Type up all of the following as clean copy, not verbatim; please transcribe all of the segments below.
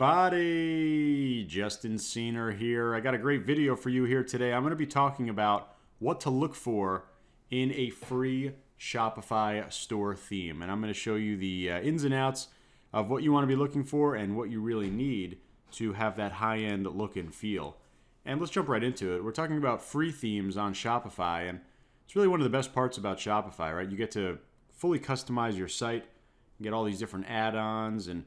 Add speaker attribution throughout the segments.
Speaker 1: everybody, Justin Senior here. I got a great video for you here today. I'm going to be talking about what to look for in a free Shopify store theme. And I'm going to show you the ins and outs of what you want to be looking for and what you really need to have that high-end look and feel. And let's jump right into it. We're talking about free themes on Shopify, and it's really one of the best parts about Shopify, right? You get to fully customize your site, get all these different add-ons, and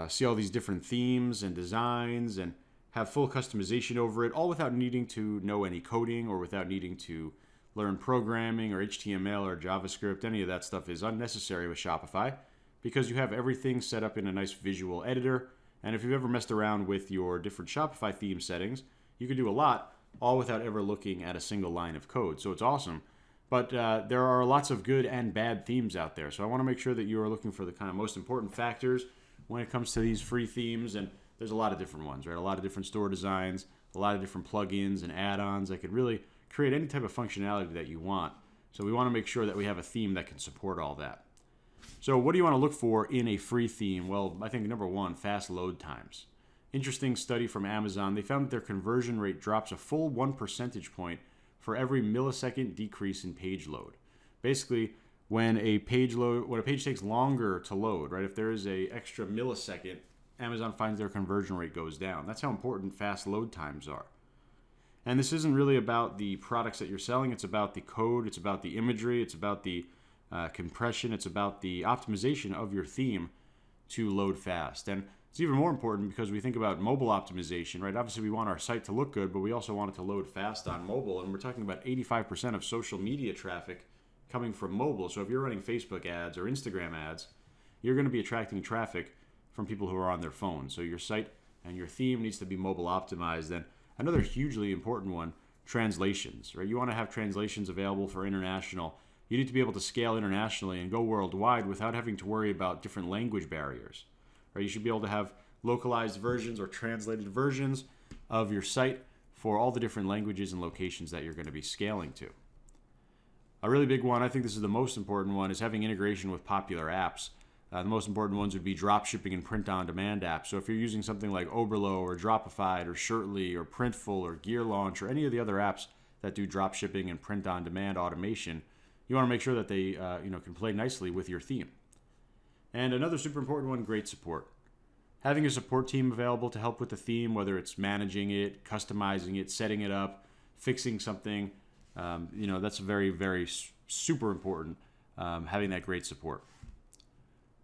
Speaker 1: see all these different themes and designs and have full customization over it, all without needing to know any coding or without needing to learn programming or HTML or JavaScript. Any of that stuff is unnecessary with Shopify because you have everything set up in a nice visual editor. And if you've ever messed around with your different Shopify theme settings, you can do a lot, all without ever looking at a single line of code. So it's awesome. But there are lots of good and bad themes out there. So I want to make sure that you are looking for the kind of most important factors when it comes to these free themes. And there's a lot of different ones, right? A lot of different store designs, a lot of different plugins and add-ons that could really create any type of functionality that you want. So we want to make sure that we have a theme that can support all that. So what do you want to look for in a free theme? Well, I think number one, fast load times. Interesting study from Amazon. They found that their conversion rate drops a full 1 percentage point for every millisecond decrease in page load. Basically, when a page takes longer to load, right? If there is a extra millisecond, Amazon finds their conversion rate goes down. That's how important fast load times are. And this isn't really about the products that you're selling. It's about the code. It's about the imagery. It's about the compression. It's about the optimization of your theme to load fast. And it's even more important because we think about mobile optimization, right? Obviously, we want our site to look good, but we also want it to load fast on mobile. And we're talking about 85% of social media traffic coming from mobile. So if you're running Facebook ads or Instagram ads, you're going to be attracting traffic from people who are on their phone. So your site and your theme needs to be mobile optimized. And another hugely important one, translations, right? You want to have translations available for international. You need to be able to scale internationally and go worldwide without having to worry about different language barriers. Right? You should be able to have localized versions or translated versions of your site for all the different languages and locations that you're going to be scaling to. A really big one, I think this is the most important one, is having integration with popular apps. The most important ones would be dropshipping and print-on-demand apps. So if you're using something like Oberlo or Dropify or Shirtly or Printful or Gear Launch or any of the other apps that do dropshipping and print-on-demand automation, you want to make sure that they can play nicely with your theme. And another super important one, great support. Having a support team available to help with the theme, whether it's managing it, customizing it, setting it up, fixing something, that's very, very super important, having that great support.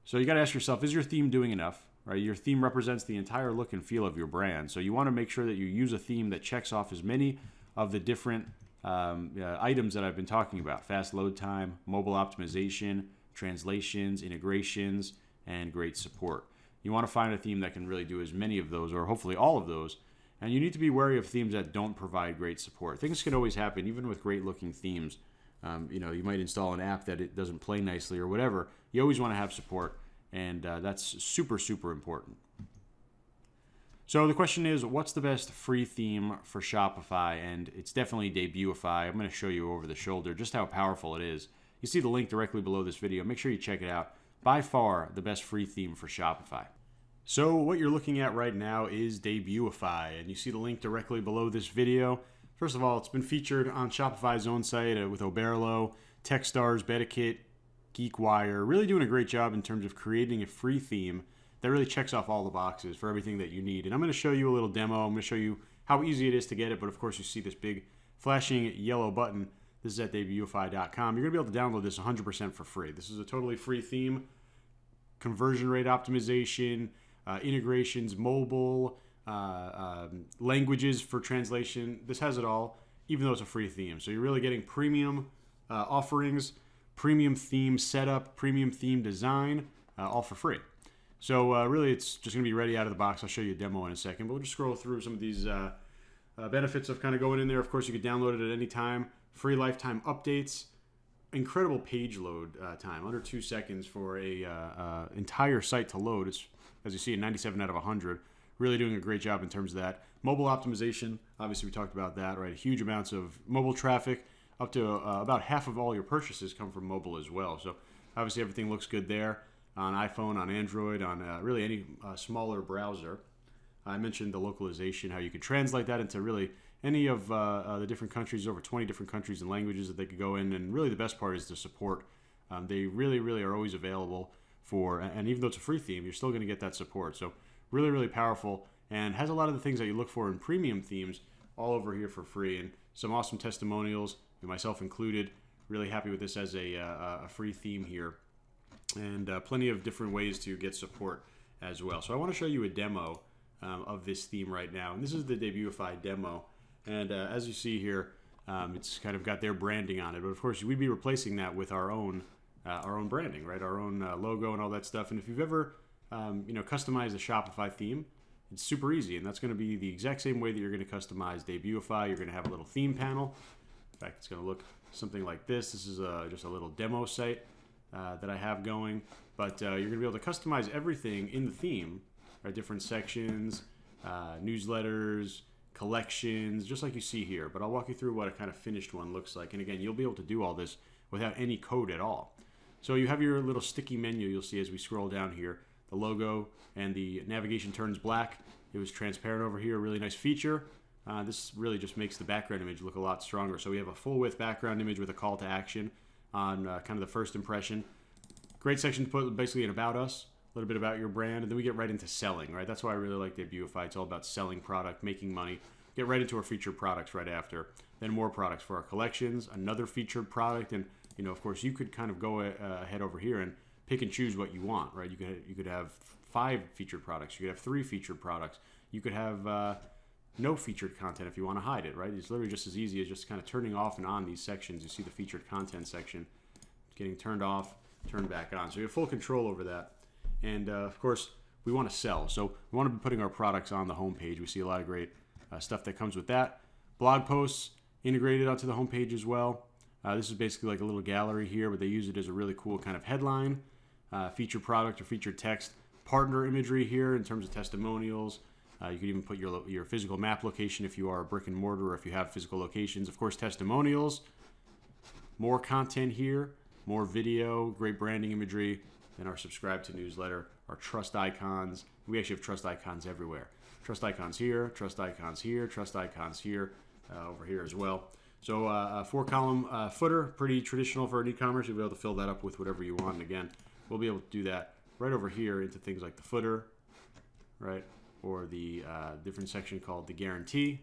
Speaker 1: So you got to ask yourself, is your theme doing enough? Right? Your theme represents the entire look and feel of your brand. So you want to make sure that you use a theme that checks off as many of the different items that I've been talking about: fast load time, mobile optimization, translations, integrations, and great support. You want to find a theme that can really do as many of those, or hopefully all of those. And you need to be wary of themes that don't provide great support. Things can always happen, even with great looking themes. You might install an app that it doesn't play nicely or whatever. You always want to have support, and that's super, super important. So the question is, what's the best free theme for Shopify? And it's definitely Debutify. I'm going to show you over the shoulder just how powerful it is. You see the link directly below this video. Make sure you check it out. By far, the best free theme for Shopify. So what you're looking at right now is Debutify, and you see the link directly below this video. First of all, it's been featured on Shopify's own site with Oberlo, Techstars, Betakit, GeekWire, really doing a great job in terms of creating a free theme that really checks off all the boxes for everything that you need. And I'm going to show you a little demo. I'm going to show you how easy it is to get it, but of course you see this big flashing yellow button. This is at Debutify.com. You're going to be able to download this 100% for free. This is a totally free theme, conversion rate optimization, integrations, mobile, languages for translation. This has it all, even though it's a free theme. So you're really getting premium offerings, premium theme setup, premium theme design, all for free. So really it's just going to be ready out of the box. I'll show you a demo in a second, but we'll just scroll through some of these benefits of kind of going in there. Of course, you could download it at any time. Free lifetime updates, incredible page load time, under 2 seconds for a entire site to load. It's, as you see, a 97 out of 100. Really doing a great job in terms of that. Mobile optimization, obviously we talked about that, right? Huge amounts of mobile traffic, up to about half of all your purchases come from mobile as well. So obviously everything looks good there on iPhone, on Android, on really any smaller browser. I mentioned the localization, how you could translate that into really any of the different countries, over 20 different countries and languages that they could go in. And really the best part is the support. They really, really are always available for, and even though it's a free theme, you're still going to get that support. So really, really powerful, and has a lot of the things that you look for in premium themes all over here for free, and some awesome testimonials, myself included. Really happy with this as a free theme here, and plenty of different ways to get support as well. So I want to show you a demo of this theme right now, and this is the Debutify demo. And as you see here, it's kind of got their branding on it, but of course we'd be replacing that with our own branding, right? Our own logo and all that stuff. And if you've ever customized a Shopify theme, it's super easy, and that's going to be the exact same way that you're going to customize Debutify. You're going to have a little theme panel. In fact, it's going to look something like this. This is just a little demo site that I have going, but you're going to be able to customize everything in the theme, right? Different sections, newsletters, collections, just like you see here. But I'll walk you through what a kind of finished one looks like. And again, you'll be able to do all this without any code at all. So you have your little sticky menu. You'll see as we scroll down here, the logo and the navigation turns black. It was transparent over here, a really nice feature. This really just makes the background image look a lot stronger. So we have a full width background image with a call to action on kind of the first impression. Great section to put basically an about us, a little bit about your brand, and then we get right into selling, right? That's why I really like Debutify. It's all about selling product, making money. Get right into our featured products right after. Then more products for our collections, another featured product, and of course, you could kind of go ahead over here and pick and choose what you want, right? You could have 5 featured products. You could have 3 featured products. You could have no featured content if you want to hide it, right? It's literally just as easy as just kind of turning off and on these sections. You see the featured content section getting turned off, turned back on. So you have full control over that. And of course, we want to sell. So we want to be putting our products on the homepage. We see a lot of great stuff that comes with that. Blog posts integrated onto the homepage as well. This is basically like a little gallery here, but they use it as a really cool kind of headline, featured product or featured text, partner imagery here in terms of testimonials. You could even put your physical map location if you are a brick and mortar or if you have physical locations. Of course, testimonials, more content here, more video, great branding imagery, and our subscribe to newsletter, our trust icons. We actually have trust icons everywhere. Trust icons here, trust icons here, trust icons here, over here as well. So a 4-column footer, pretty traditional for an e-commerce. You'll be able to fill that up with whatever you want. And again, we'll be able to do that right over here into things like the footer, right? Or the different section called the guarantee,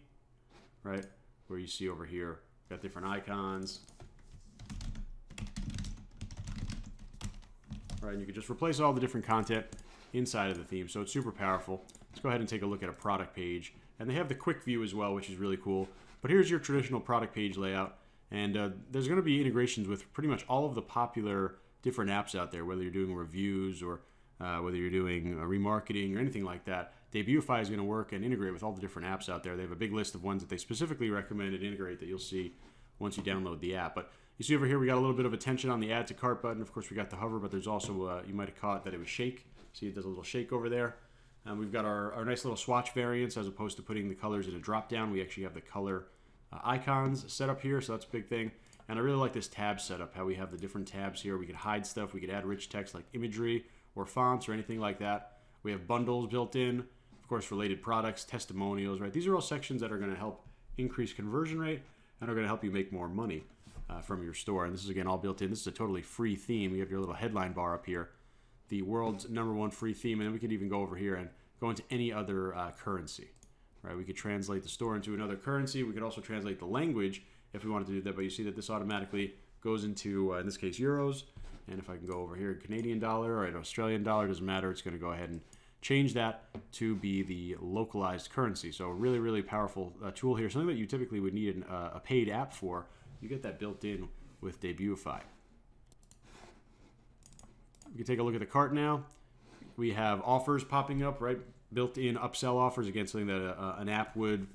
Speaker 1: right? Where you see over here, got different icons. Right, and you can just replace all the different content inside of the theme. So it's super powerful. Let's go ahead and take a look at a product page. And they have the quick view as well, which is really cool. But here's your traditional product page layout. And there's going to be integrations with pretty much all of the popular different apps out there, whether you're doing reviews or whether you're doing remarketing or anything like that. Debutify is going to work and integrate with all the different apps out there. They have a big list of ones that they specifically recommend and integrate that you'll see once you download the app. But you see over here, we got a little bit of attention on the add to cart button. Of course, we got the hover, but there's also, you might have caught that it was shake. See, it does a little shake over there. And we've got our nice little swatch variants as opposed to putting the colors in a drop down. We actually have the color icons set up here, so that's a big thing. And I really like this tab setup, how we have the different tabs here. We could hide stuff. We could add rich text like imagery or fonts or anything like that. We have bundles built in, of course, related products, testimonials, right? These are all sections that are going to help increase conversion rate and are going to help you make more money from your store. And this is, again, all built in. This is a totally free theme. You have your little headline bar up here, the world's #1 free theme. And then we could even go over here and go into any other currency, right? We could translate the store into another currency. We could also translate the language if we wanted to do that. But you see that this automatically goes into, in this case, euros. And if I can go over here, Canadian dollar or an Australian dollar, doesn't matter. It's going to go ahead and change that to be the localized currency. So really, really powerful tool here. Something that you typically would need a paid app for. You get that built in with Debutify. We can take a look at the cart now. We have offers popping up, right? Built-in upsell offers. Again, something that an app would,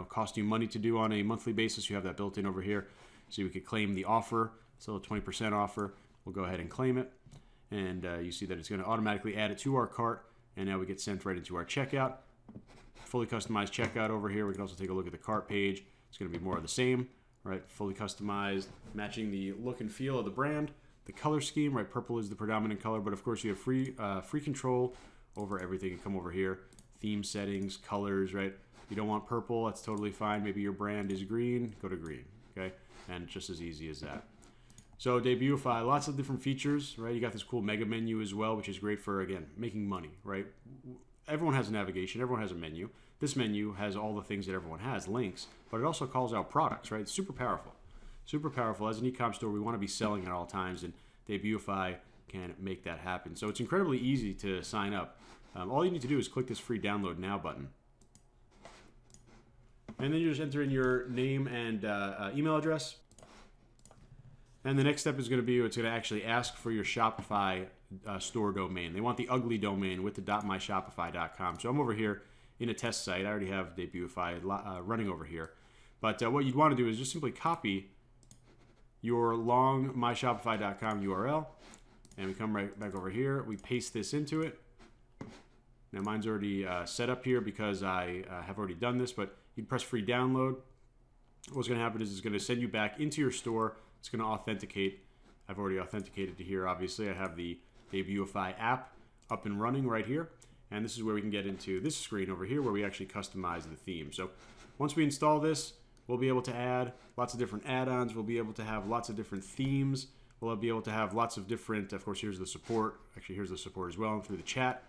Speaker 1: cost you money to do on a monthly basis. You have that built in over here. So we could claim the offer. Still a 20% offer. We'll go ahead and claim it. And you see that it's going to automatically add it to our cart. And now we get sent right into our checkout. Fully customized checkout over here. We can also take a look at the cart page. It's going to be more of the same, right? Fully customized, matching the look and feel of the brand. The color scheme, right? Purple is the predominant color, but of course you have free control over everything. You come over here, theme settings, colors, right? You don't want purple, that's totally fine. Maybe your brand is green, go to green, okay? And just as easy as that. So Debutify, lots of different features, right? You got this cool mega menu as well, which is great for, again, making money, right? Everyone has navigation, everyone has a menu. This menu has all the things that everyone has, links, but it also calls out products, right? It's super powerful. Super powerful. As an e-com store, we want to be selling at all times, and Debutify can make that happen. So it's incredibly easy to sign up. All you need to do is click this free download now button. And then you just enter in your name and email address. And the next step is going to be, it's going to actually ask for your Shopify store domain. They want the ugly domain with the .myshopify.com. So I'm over here in a test site. I already have Debutify running over here. But what you'd want to do is just simply copy your long myshopify.com URL. And we come right back over here. We paste this into it. Now mine's already set up here because I have already done this, but you press free download. What's going to happen is it's going to send you back into your store. It's going to authenticate. I've already authenticated to here, obviously. I have the Debutify app up and running right here. And this is where we can get into this screen over here where we actually customize the theme. So once we install this, we'll be able to add lots of different add-ons. We'll be able to have lots of different themes. We'll be able to have lots of different, of course, here's the support. Actually, here's the support as well through the chat.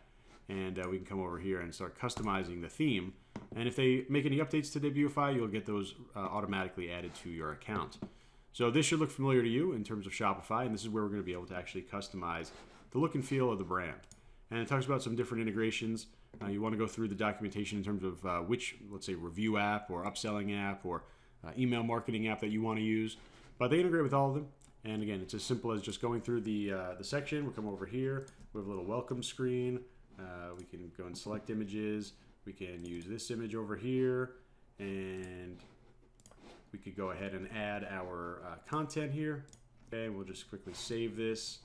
Speaker 1: And we can come over here and start customizing the theme. And if they make any updates to Debutify, you'll get those automatically added to your account. So this should look familiar to you in terms of Shopify, and this is where we're going to be able to actually customize the look and feel of the brand. And it talks about some different integrations. You want to go through the documentation in terms of which, let's say, review app or upselling app or email marketing app that you want to use. But they integrate with all of them. And again, it's as simple as just going through the section. We'll come over here. We have a little welcome screen. We can go and select images. We can use this image over here. And we could go ahead and add our content here. Okay, we'll just quickly save this.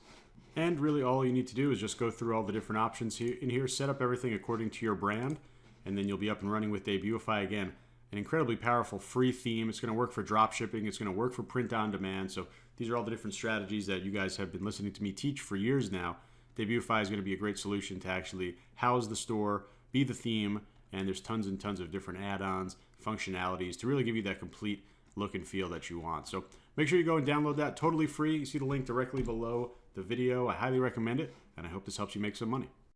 Speaker 1: And really all you need to do is just go through all the different options here in here, set up everything according to your brand, and then you'll be up and running with Debutify again. An incredibly powerful free theme. It's going to work for drop shipping. It's going to work for print on demand. So these are all the different strategies that you guys have been listening to me teach for years now. Debutify is going to be a great solution to actually house the store, be the theme, and there's tons and tons of different add-ons, functionalities to really give you that complete look and feel that you want. So make sure you go and download that totally free. You see the link directly below the video. I highly recommend it, and I hope this helps you make some money.